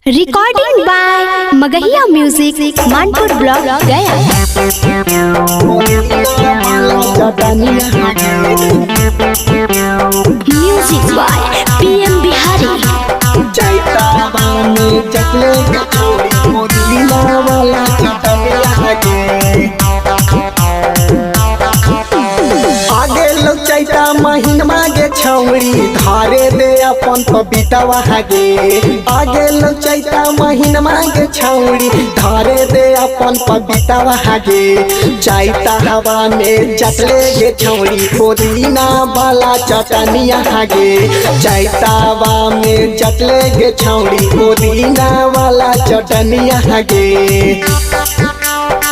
Recording by Magahiya Music, MANPUR Block, Gaya. Music by P M Bihari. आगे लोग चैता महीनमा गे छौरी धारे दे अपन पपीतावा हागे। आगे लोग चैता महीनमा गे छौरी धारे दे अपन पपीतावा हागे। चैता हवा में जटले गे छौरी पुदीना वाला चटनिया हागे। चैता हवा में जटले गे छौरी पुदीना वाला चटनिया हागे।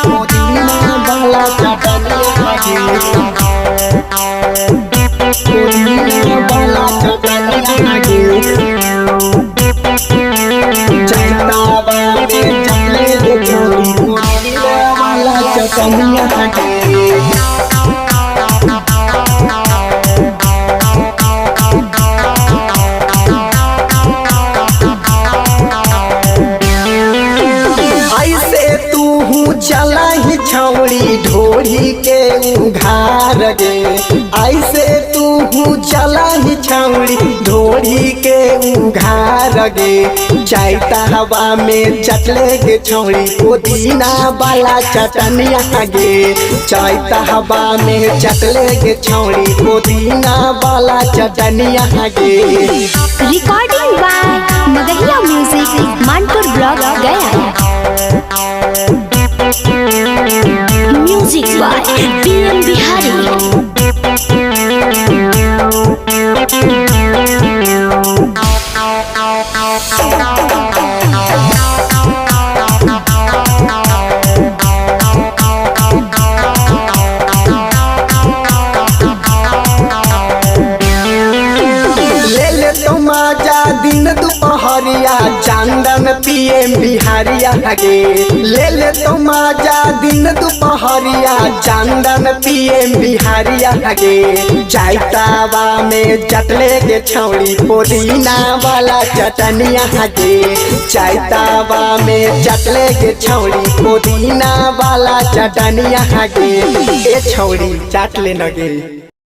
पुदीना वाला चटनिया हागे। चला ही छौड़ी ढोरी के उघार गे। ऐसे तू चला ही छौड़ी ढोरी के उघार गे। चैता हवा में चटले गे छौड़ी पुदीना वाला चटनिया गे। चैता हवा में चटले गे छौड़ी पुदीना वाला चटनिया गे। Recording by Magahiya Music, MANPUR Block, Gaya. Music by P M Bihari. दिन दुपहरिया चंदन पी एम बिहारिया गे। ले ले तो माजा दिन दुपहरिया चंदन पी एम बिहारिया गे। चैतावा में चटले गे छौड़ी पुदीना वाला चटनिया गे। चैतावा में चटले गे छौड़ी पुदीना वाला चटनिया गे। ए छौड़ी चटले न गे।